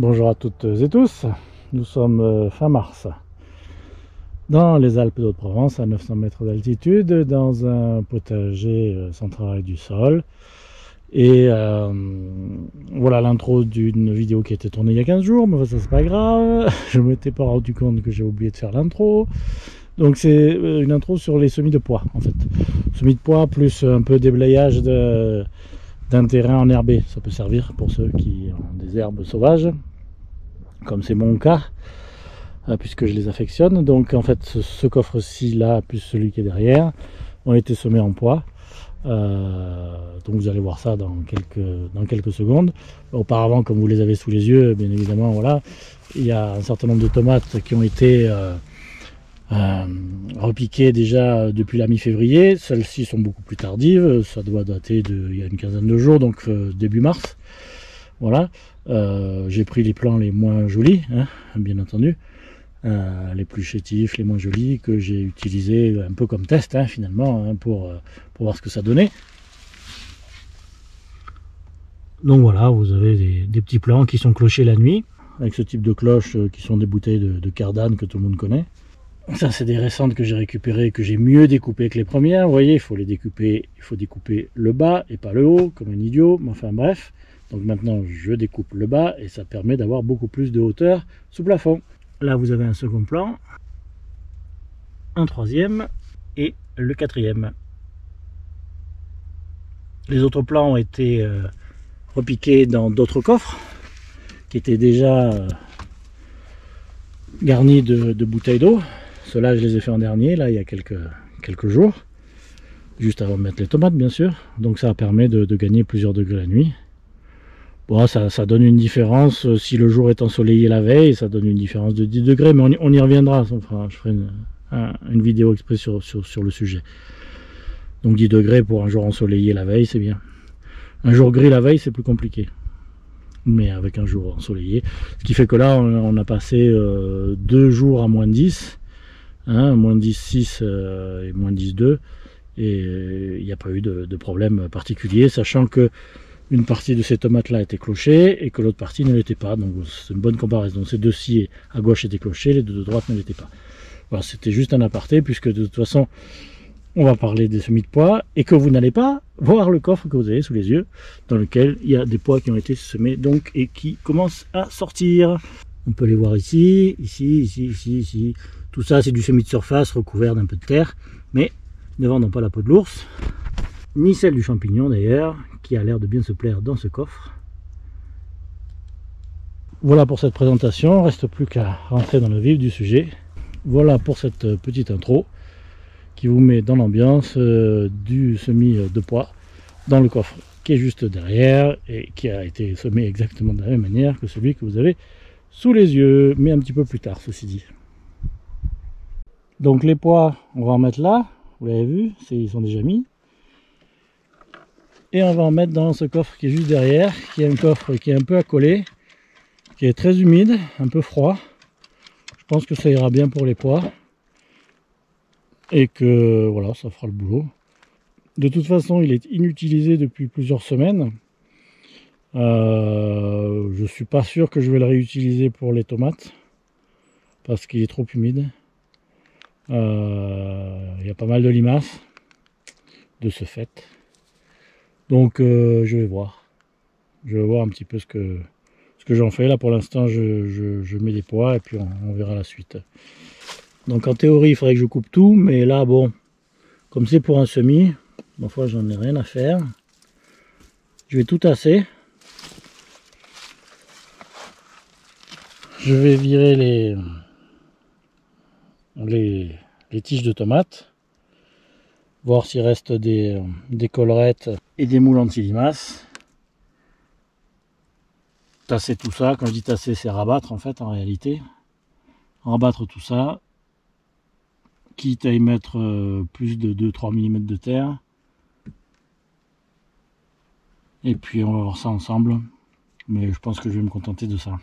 Bonjour à toutes et tous, nous sommes fin mars dans les Alpes de Haute-Provence à 900 mètres d'altitude dans un potager sans travail du sol. Et voilà l'intro d'une vidéo qui a été tournée il y a 15 jours, mais ça c'est pas grave, je m'étais pas rendu compte que j'ai oublié de faire l'intro. Donc c'est une intro sur les semis de pois en fait. Semis de pois plus un peu déblayage d'un terrain enherbé, ça peut servir pour ceux qui ont des herbes sauvages, comme c'est mon cas, puisque je les affectionne. Donc en fait ce coffre-ci là, plus celui qui est derrière, ont été semés en pois. Donc vous allez voir ça dans quelques secondes. Auparavant, comme vous les avez sous les yeux, bien évidemment, voilà, il y a un certain nombre de tomates qui ont été repiquées déjà depuis la mi-février. Celles-ci sont beaucoup plus tardives, ça doit dater il y a une quinzaine de jours, donc début mars. Voilà, j'ai pris les plants les moins jolis, hein, bien entendu, les plus chétifs, les moins jolis, que j'ai utilisés un peu comme test, hein, finalement, hein, pour voir ce que ça donnait. Donc voilà, vous avez des petits plants qui sont clochés la nuit, avec ce type de cloches qui sont des bouteilles de cardane que tout le monde connaît. Ça, c'est des récentes que j'ai récupérées, que j'ai mieux découpées que les premières. Vous voyez, il faut découper le bas et pas le haut, comme un idiot. Mais enfin bref, donc maintenant je découpe le bas et ça permet d'avoir beaucoup plus de hauteur sous plafond. Là, vous avez un second plan, un troisième et le quatrième. Les autres plans ont été repiqués dans d'autres coffres qui étaient déjà garnis de bouteilles d'eau. Ceux-là, je les ai fait en dernier, là, il y a quelques jours, juste avant de mettre les tomates, bien sûr. Donc ça permet de gagner plusieurs degrés la nuit. Bon, ça donne une différence, si le jour est ensoleillé la veille, ça donne une différence de 10 degrés, mais on y reviendra, je ferai une vidéo exprès sur le sujet. Donc 10 degrés pour un jour ensoleillé la veille, c'est bien. Un jour gris la veille, c'est plus compliqué. Mais avec un jour ensoleillé, ce qui fait que là, on a passé 2 jours à moins 10, hein, moins 10,6 et moins 10,2, et il n'y a pas eu de problème particulier, sachant que une partie de ces tomates-là était clochée et que l'autre partie ne l'était pas. Donc c'est une bonne comparaison. Ces deux-ci à gauche étaient clochés, les deux de droite ne l'étaient pas. Voilà, c'était juste un aparté, puisque de toute façon, on va parler des semis de pois et que vous n'allez pas voir le coffre que vous avez sous les yeux, dans lequel il y a des pois qui ont été semés donc et qui commencent à sortir. On peut les voir ici, ici. Tout ça, c'est du semis de surface recouvert d'un peu de terre, mais ne vendons pas la peau de l'ours, ni celle du champignon d'ailleurs, qui a l'air de bien se plaire dans ce coffre. Voilà pour cette présentation, il ne reste plus qu'à rentrer dans le vif du sujet. Voilà pour cette petite intro qui vous met dans l'ambiance du semis de pois dans le coffre qui est juste derrière et qui a été semé exactement de la même manière que celui que vous avez sous les yeux, mais un petit peu plus tard, ceci dit. Donc les pois, on va en mettre là, vous l'avez vu, ils sont déjà mis. Et on va en mettre dans ce coffre qui est juste derrière, qui est un coffre qui est un peu accolé, qui est très humide, un peu froid. Je pense que ça ira bien pour les pois. Et que voilà, ça fera le boulot. De toute façon, il est inutilisé depuis plusieurs semaines. Je suis pas sûr que je vais le réutiliser pour les tomates, parce qu'il est trop humide. Il y a pas mal de limaces, de ce fait. Donc je vais voir un petit peu ce que j'en fais. Là pour l'instant je mets des pois et puis on verra la suite. Donc en théorie il faudrait que je coupe tout, mais là bon, comme c'est pour un semis, ma foi j'en ai rien à faire. Je vais tout tasser. Je vais virer les tiges de tomates. Voir s'il reste des collerettes et des moules anti-limaces. Tasser tout ça, quand je dis tasser c'est rabattre en fait en réalité. Rabattre tout ça, quitte à y mettre plus de 2-3 mm de terre. Et puis on va voir ça ensemble, mais je pense que je vais me contenter de ça.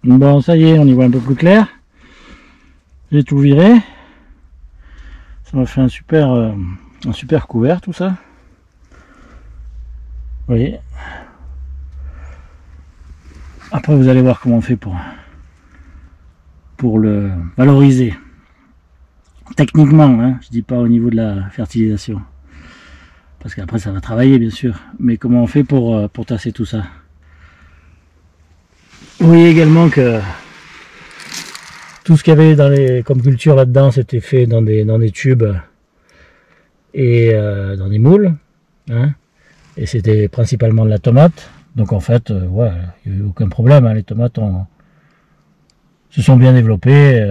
Bon ça y est, on y voit un peu plus clair. J'ai tout viré. Ça m'a fait un super couvert tout ça. Vous voyez, Après vous allez voir comment on fait pour le valoriser. Techniquement, hein, je dis pas au niveau de la fertilisation. Parce qu'après ça va travailler bien sûr. Mais comment on fait pour tasser tout ça? Vous voyez également que tout ce qu'il y avait comme culture là-dedans, c'était fait dans des tubes et dans des moules. Hein, et c'était principalement de la tomate. Donc en fait, ouais, il n'y a eu aucun problème. Hein, les tomates se sont bien développées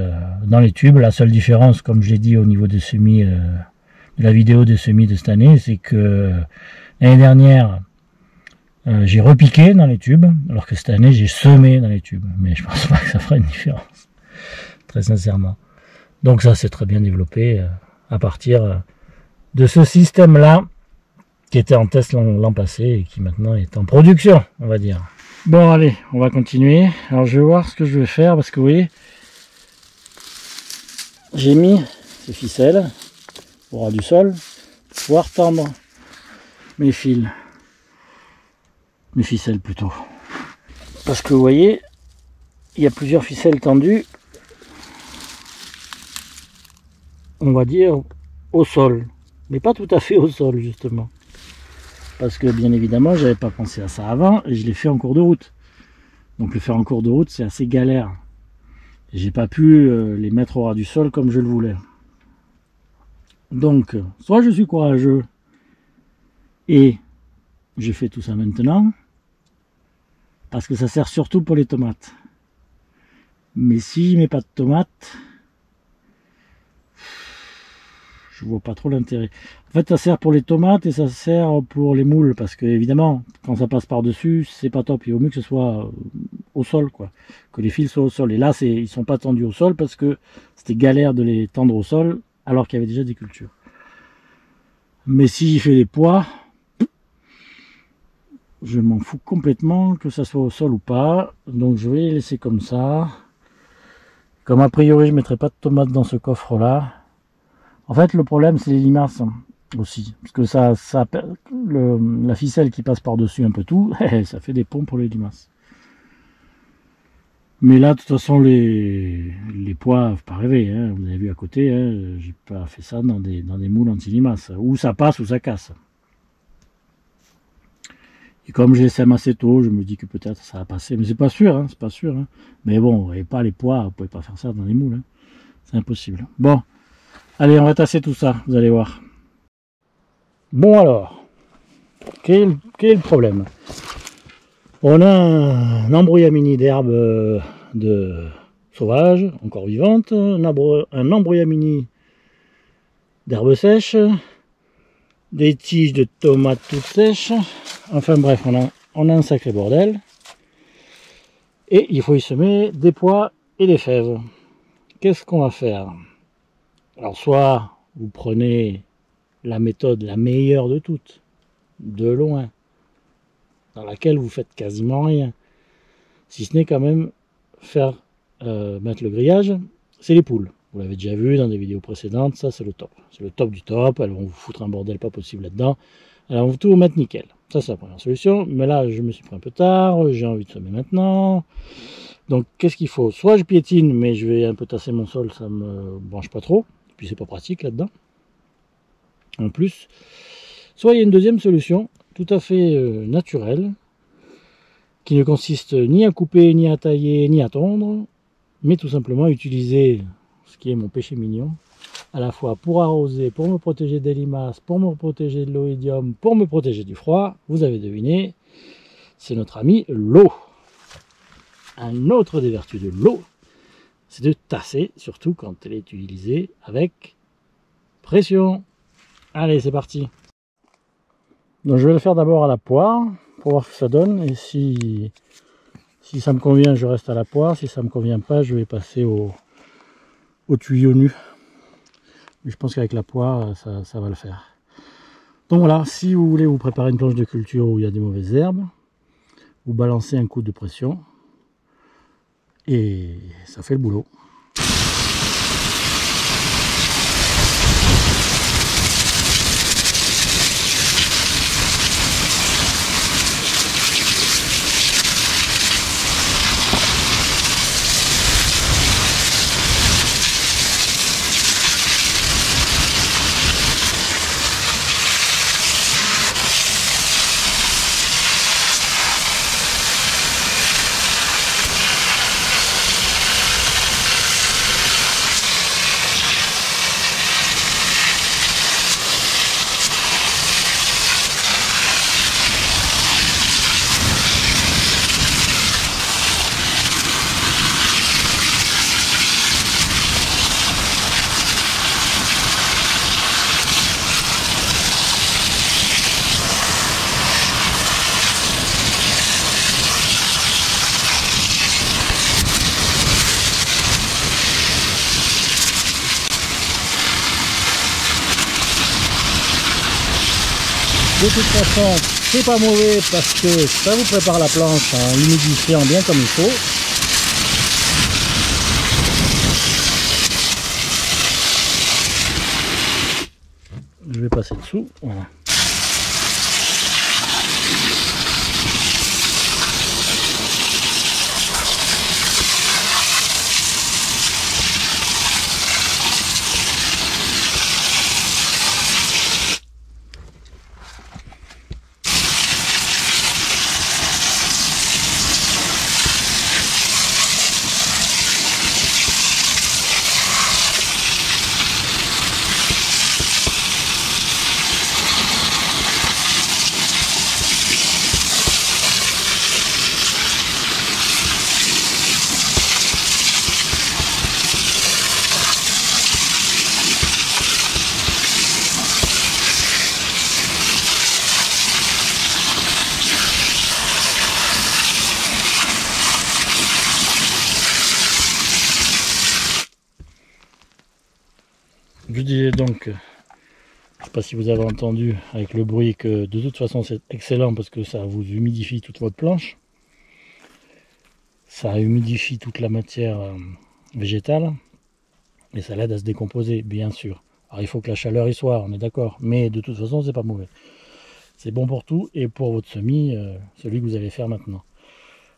dans les tubes. La seule différence, comme je l'ai dit au niveau des semis, de la vidéo des semis de cette année, c'est que l'année dernière, j'ai repiqué dans les tubes, alors que cette année, j'ai semé dans les tubes. Mais je pense pas que ça fera une différence, très sincèrement. Donc ça, c'est très bien développé à partir de ce système-là, qui était en test l'an passé et qui maintenant est en production, on va dire. Bon, allez, on va continuer. Alors, je vais voir ce que je vais faire, parce que vous voyez, j'ai mis ces ficelles au ras du sol pour pouvoir tendre mes fils. Mes ficelles plutôt. Parce que vous voyez, il y a plusieurs ficelles tendues, on va dire, au sol. Mais pas tout à fait au sol, justement. Parce que bien évidemment, j'avais pas pensé à ça avant et je l'ai fait en cours de route. Donc le faire en cours de route, c'est assez galère. J'ai pas pu les mettre au ras du sol comme je le voulais. Donc, soit je suis courageux et je fais tout ça maintenant, parce que ça sert surtout pour les tomates. Mais si je mets pas de tomates, je vois pas trop l'intérêt. En fait, ça sert pour les tomates et ça sert pour les moules, parce que évidemment, quand ça passe par-dessus, c'est pas top. Il vaut mieux que ce soit au sol, quoi. Que les fils soient au sol. Et là, ils sont pas tendus au sol parce que c'était galère de les tendre au sol, alors qu'il y avait déjà des cultures. Mais si j'y fais les pois, je m'en fous complètement que ça soit au sol ou pas. Donc je vais les laisser comme ça. Comme a priori, je mettrai pas de tomates dans ce coffre-là. En fait, le problème, c'est les limaces aussi. Parce que la ficelle qui passe par-dessus un peu tout, ça fait des ponts pour les limaces. Mais là, de toute façon, les pois, faut pas rêver. Hein. Vous avez vu à côté, hein, j'ai pas fait ça dans des moules anti-limaces. Ou ça passe ou ça casse. Et comme je les sème assez tôt, je me dis que peut-être ça va passer. Mais c'est pas sûr, hein, c'est pas sûr. Hein. Mais bon, vous voyez pas les pois, vous pouvez pas faire ça dans les moules. Hein. C'est impossible. Bon. Allez, on va tasser tout ça, vous allez voir. Bon alors, quel est le problème? On a un embrouillamini d'herbes sauvages, encore vivantes, un embrouillamini d'herbes sèches, des tiges de tomates toutes sèches, enfin bref, on a un sacré bordel. Et il faut y semer des pois et des fèves. Qu'est-ce qu'on va faire? Alors soit vous prenez la méthode la meilleure de toutes, de loin, dans laquelle vous faites quasiment rien, si ce n'est quand même faire mettre le grillage, c'est les poules. Vous l'avez déjà vu dans des vidéos précédentes, ça c'est le top. C'est le top du top, elles vont vous foutre un bordel pas possible là-dedans, elles vont tout vous mettre nickel. Ça c'est la première solution, mais là je me suis pris un peu tard, j'ai envie de semer maintenant. Donc qu'est-ce qu'il faut? Soit je piétine, mais je vais un peu tasser mon sol, ça me branche pas trop. Puis c'est pas pratique là-dedans. En plus, soit il y a une deuxième solution, tout à fait naturelle, qui ne consiste ni à couper, ni à tailler, ni à tondre, mais tout simplement utiliser ce qui est mon péché mignon, à la fois pour arroser, pour me protéger des limaces, pour me protéger de l'oïdium, pour me protéger du froid. Vous avez deviné, c'est notre ami l'eau. Un autre des vertus de l'eau, c'est de tasser, surtout quand elle est utilisée avec pression. Allez, c'est parti. Donc je vais le faire d'abord à la poire, pour voir ce que ça donne. Et si ça me convient, je reste à la poire. Si ça me convient pas, je vais passer au tuyau nu. Mais je pense qu'avec la poire, ça va le faire. Donc voilà, si vous voulez vous préparer une planche de culture où il y a des mauvaises herbes, vous balancez un coup de pression. Et ça fait le boulot. De toute façon, c'est pas mauvais parce que ça vous prépare la planche en humidifiant bien comme il faut. Je vais passer dessous, voilà. Je disais donc, je ne sais pas si vous avez entendu avec le bruit, que de toute façon c'est excellent parce que ça vous humidifie toute votre planche. Ça humidifie toute la matière végétale et ça l'aide à se décomposer, bien sûr. Alors il faut que la chaleur y soit, on est d'accord, mais de toute façon c'est pas mauvais. C'est bon pour tout et pour votre semis, celui que vous allez faire maintenant.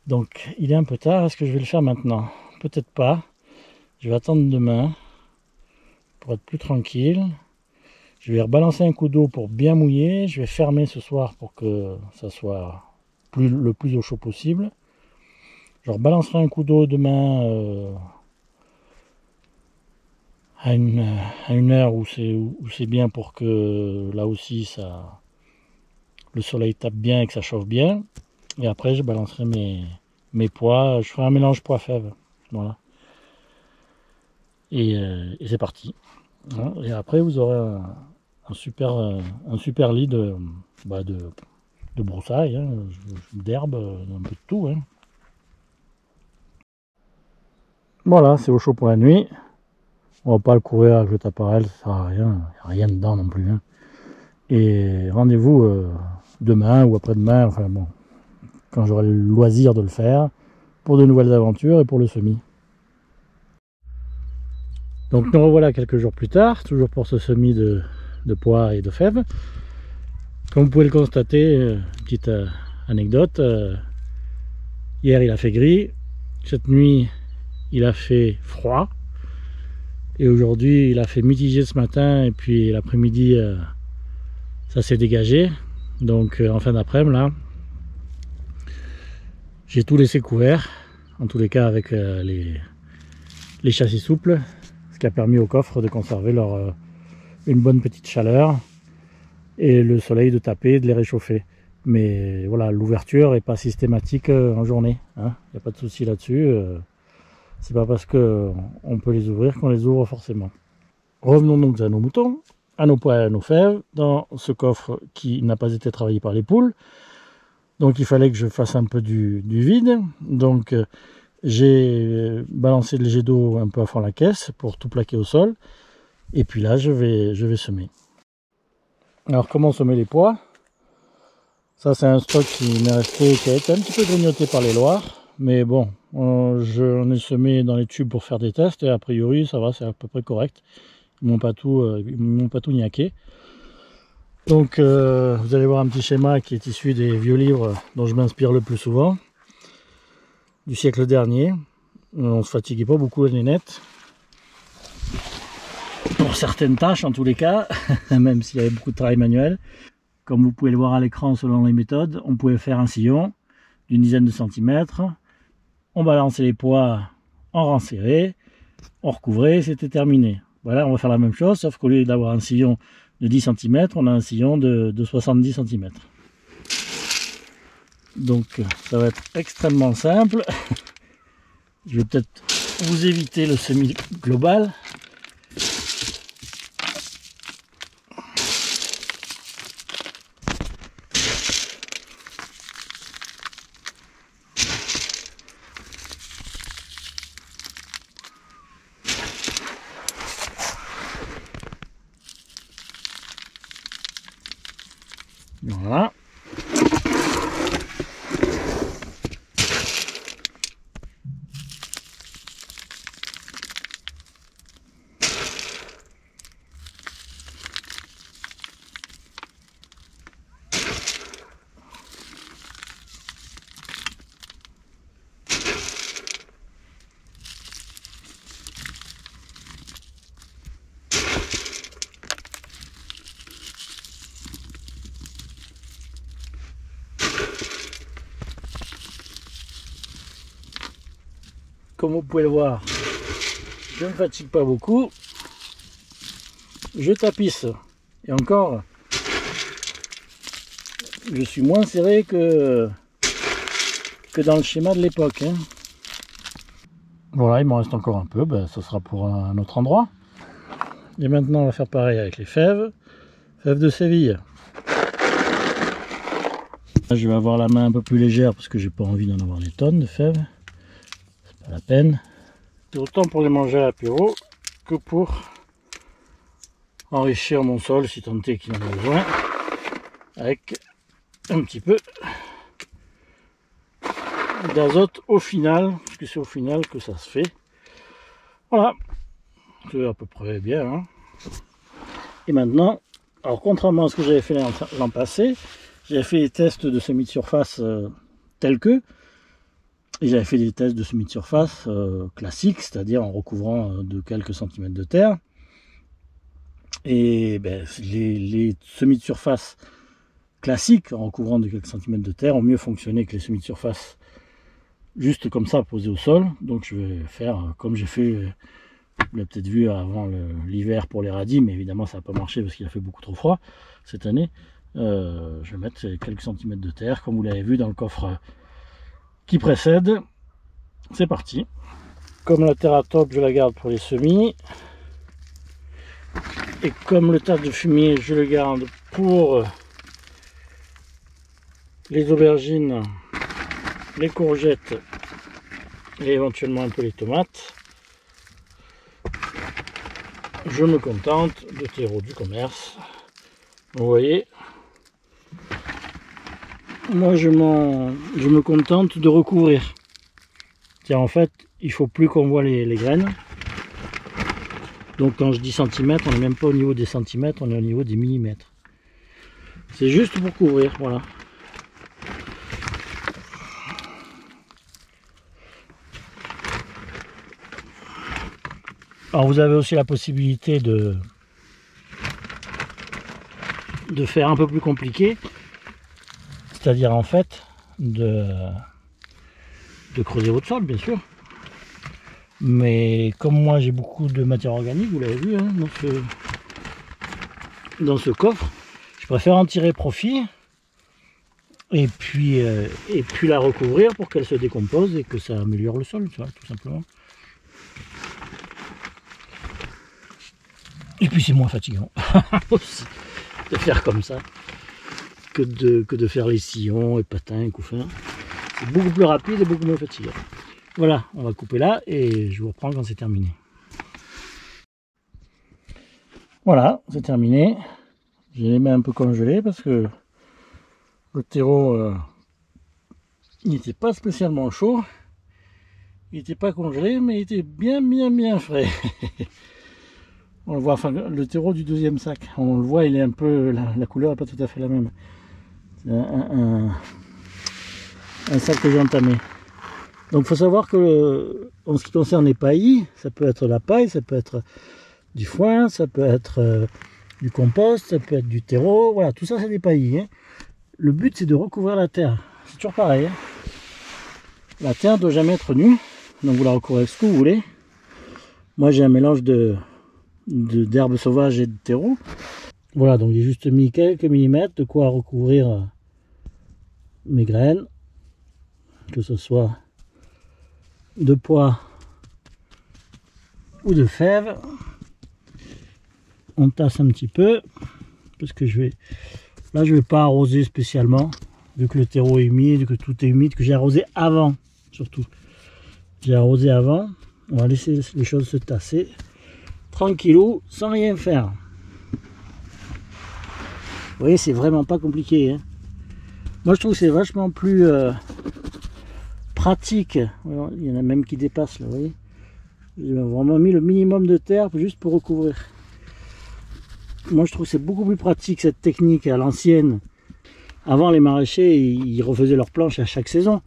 Donc il est un peu tard, est-ce que je vais le faire maintenant? Peut-être pas, je vais attendre demain pour être plus tranquille. Je vais rebalancer un coup d'eau pour bien mouiller. Je vais fermer ce soir pour que ça soit le plus au chaud possible. Je rebalancerai un coup d'eau demain à une heure où c'est bien pour que là aussi le soleil tape bien et que ça chauffe bien. Et après je balancerai mes pois. Je ferai un mélange pois-fèves. Voilà. Et c'est parti. Et après vous aurez un super lit de broussailles, hein, d'herbe, un peu de tout. Hein. Voilà, c'est au chaud pour la nuit. On va pas le courir avec le taparel, ça sert à rien, il n'y a rien dedans non plus. Hein. Et rendez-vous demain ou après-demain, enfin bon, quand j'aurai le loisir de le faire, pour de nouvelles aventures et pour le semis. Donc nous revoilà quelques jours plus tard, toujours pour ce semis de pois et de fèves. Comme vous pouvez le constater, petite anecdote, hier il a fait gris, cette nuit il a fait froid, et aujourd'hui il a fait mitigé ce matin, et puis l'après-midi ça s'est dégagé. Donc en fin d'après-midi là, j'ai tout laissé couvert, en tous les cas avec les châssis souples, ce qui a permis au coffre de conserver une bonne petite chaleur et le soleil de taper, de les réchauffer. Mais voilà, l'ouverture n'est pas systématique en journée, hein. Il n'y a pas de souci là-dessus. C'est pas parce qu'on peut les ouvrir qu'on les ouvre forcément. Revenons donc à nos moutons, à nos pois et à nos fèves, dans ce coffre qui n'a pas été travaillé par les poules. Donc il fallait que je fasse un peu du vide. Donc j'ai balancé le jet d'eau un peu à fond la caisse pour tout plaquer au sol. Et puis là je vais semer. Alors comment semer les pois? Ça c'est un stock qui m'est resté, qui a été un petit peu grignoté par les loirs. Mais bon, j'en ai semé dans les tubes pour faire des tests et a priori ça va, c'est à peu près correct. Ils m'ont pas tout niaqué. Donc vous allez voir un petit schéma qui est issu des vieux livres dont je m'inspire le plus souvent, du siècle dernier. On se fatiguait pas beaucoup les nénettes, pour certaines tâches en tous les cas, même s'il y avait beaucoup de travail manuel. Comme vous pouvez le voir à l'écran selon les méthodes, on pouvait faire un sillon d'une dizaine de centimètres, on balançait les pois en rang serré, on recouvrait, c'était terminé. Voilà, on va faire la même chose, sauf qu'au lieu d'avoir un sillon de 10 cm, on a un sillon de 70 cm. Donc ça va être extrêmement simple. Je vais peut-être vous éviter le semis global. comme vous pouvez le voir, je ne me fatigue pas beaucoup. Je tapisse. Et encore, je suis moins serré que dans le schéma de l'époque. Hein. Voilà, il m'en reste encore un peu, ben, ça sera pour un autre endroit. Et maintenant, on va faire pareil avec les fèves. Fèves de Séville. Là, je vais avoir la main un peu plus légère parce que j'ai pas envie d'en avoir des tonnes de fèves. C'est pas la peine. C'est autant pour les manger à l'apéro que pour enrichir mon sol, si tant est qu'il en a besoin, avec un petit peu d'azote au final, parce que c'est au final que ça se fait. Voilà, c'est à peu près bien. Hein. Et maintenant, alors contrairement à ce que j'avais fait l'an passé, j'avais fait des tests de semis de surface tels que, et j'avais fait des tests de semis de surface classiques, c'est-à-dire en recouvrant de quelques centimètres de terre. Et ben, les semis de surface classiques, en recouvrant de quelques centimètres de terre, ont mieux fonctionné que les semis de surface juste comme ça posés au sol. Donc je vais faire comme j'ai fait, vous l'avez peut-être vu avant l'hiver pour les radis, mais évidemment ça n'a pas marché parce qu'il a fait beaucoup trop froid cette année. Je vais mettre quelques centimètres de terre comme vous l'avez vu dans le coffre qui précède. C'est parti. Comme la terre à top, je la garde pour les semis. Et comme le tas de fumier, je le garde pour les aubergines, les courgettes et éventuellement un peu les tomates. Je me contente de terreau du commerce. Vous voyez, moi je me contente de recouvrir. Tiens, en fait, il faut plus qu'on voit les graines. Donc quand je dis centimètres, on n'est même pas au niveau des centimètres, on est au niveau des millimètres. C'est juste pour couvrir, voilà. Alors vous avez aussi la possibilité de faire un peu plus compliqué, c'est-à-dire en fait de creuser votre sol, bien sûr. Mais comme moi j'ai beaucoup de matière organique, vous l'avez vu hein, dans ce coffre, je préfère en tirer profit et puis la recouvrir pour qu'elle se décompose et que ça améliore le sol, tu vois, tout simplement. Et puis c'est moins fatigant aussi de faire comme ça que de faire les sillons et patins et couffins. C'est beaucoup plus rapide et beaucoup moins fatigant. Voilà, on va couper là et je vous reprends quand c'est terminé. Voilà, c'est terminé. Je les mets un peu congelés parce que le terreau il n'était pas spécialement chaud. Il n'était pas congelé, mais il était bien frais. On le voit, enfin le terreau du deuxième sac, on le voit, il est un peu, la couleur n'est pas tout à fait la même. C'est un sac que j'ai entamé. Donc il faut savoir que en ce qui concerne les paillis, ça peut être la paille, ça peut être du foin, ça peut être du compost, ça peut être du terreau, voilà, tout ça c'est des paillis. Hein. Le but c'est de recouvrir la terre, c'est toujours pareil. Hein. La terre ne doit jamais être nue, donc vous la recouvrez avec ce que vous voulez. Moi j'ai un mélange d'herbes sauvages et de terreau. Voilà, donc j'ai juste mis quelques millimètres de quoi recouvrir mes graines, que ce soit de pois ou de fèves. On tasse un petit peu parce que je vais pas arroser spécialement vu que le terreau est humide, que tout est humide, que j'ai arrosé avant surtout. J'ai arrosé avant. On va laisser les choses se tasser tranquillou, sans rien faire. Vous voyez, c'est vraiment pas compliqué. Hein. Moi, je trouve que c'est vachement plus pratique. Il y en a même qui dépassent, là, vous voyez. J'ai vraiment mis le minimum de terre juste pour recouvrir. Moi, je trouve que c'est beaucoup plus pratique, cette technique à l'ancienne. Avant, les maraîchers, ils refaisaient leurs planches à chaque saison.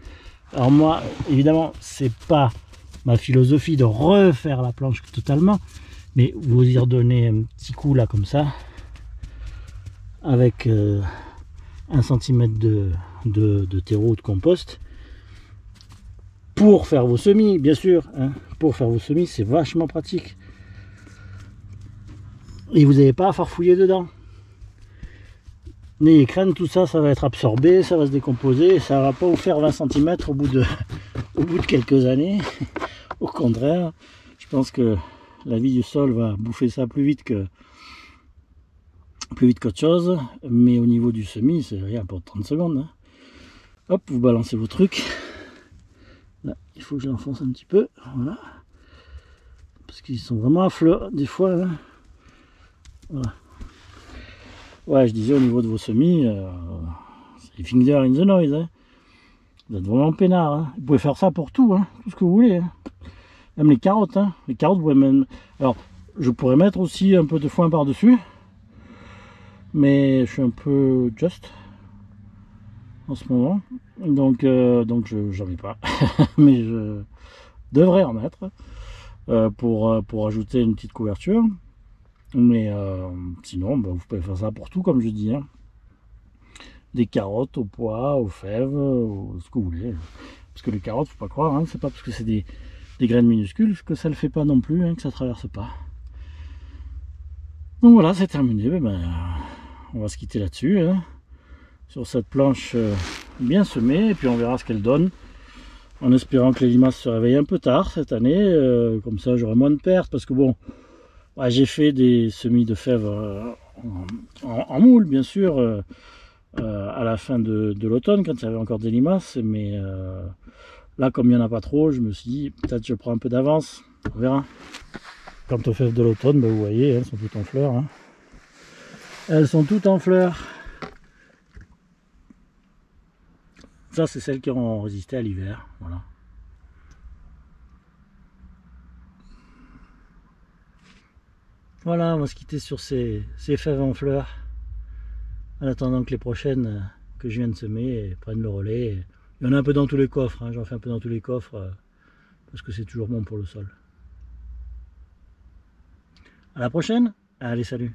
Alors moi, évidemment, c'est pas ma philosophie de refaire la planche totalement. Mais vous y redonnez un petit coup là comme ça, avec 1 cm de terreau ou de compost, pour faire vos semis, bien sûr, hein. Pour faire vos semis, c'est vachement pratique. Et vous n'avez pas à farfouiller dedans. N'ayez crainte, tout ça, ça va être absorbé, ça va se décomposer, ça va pas vous faire 20 cm au bout de quelques années. Au contraire, je pense que la vie du sol va bouffer ça plus vite qu'autre chose. Mais au niveau du semis, c'est rien pour 30 secondes. Hein. Hop, vous balancez vos trucs. Là, il faut que je l'enfonce un petit peu. Voilà. Parce qu'ils sont vraiment à fleur, des fois. Hein. Voilà. Ouais, je disais au niveau de vos semis, c'est finger in the noise. Hein. Vous êtes vraiment peinard. Hein. Vous pouvez faire ça pour tout, hein, tout ce que vous voulez. Hein. Même les carottes. Hein. Les carottes, vous pouvez même. Alors, je pourrais mettre aussi un peu de foin par-dessus. Mais je suis un peu juste en ce moment. Donc j'en ai pas. Mais je devrais en mettre pour ajouter une petite couverture. Mais sinon, bah, vous pouvez faire ça pour tout, comme je dis. Hein. Des carottes, aux pois, aux fèves, ce que vous voulez. Parce que les carottes, faut pas croire, hein, c'est pas parce que c'est des graines minuscules que ça le fait pas non plus, hein, que ça traverse pas. Donc voilà, c'est terminé. Ben, on va se quitter là-dessus. Hein, sur cette planche bien semée, et puis on verra ce qu'elle donne. En espérant que les limaces se réveillent un peu tard cette année. Comme ça, j'aurai moins de pertes. Parce que bon... Ouais, j'ai fait des semis de fèves en moule, bien sûr, à la fin de l'automne, quand il y avait encore des limaces. Mais là, comme il n'y en a pas trop, je me suis dit, peut-être je prends un peu d'avance. On verra. Quant aux fèves de l'automne, bah, vous voyez, elles sont toutes en fleurs. Hein. Elles sont toutes en fleurs. Ça, c'est celles qui ont résisté à l'hiver. Voilà. Voilà, on va se quitter sur ces fèves en fleurs, en attendant que les prochaines que je viens de semer prennent le relais. Il y en a un peu dans tous les coffres, hein. J'en fais un peu dans tous les coffres, parce que c'est toujours bon pour le sol. À la prochaine, allez, salut!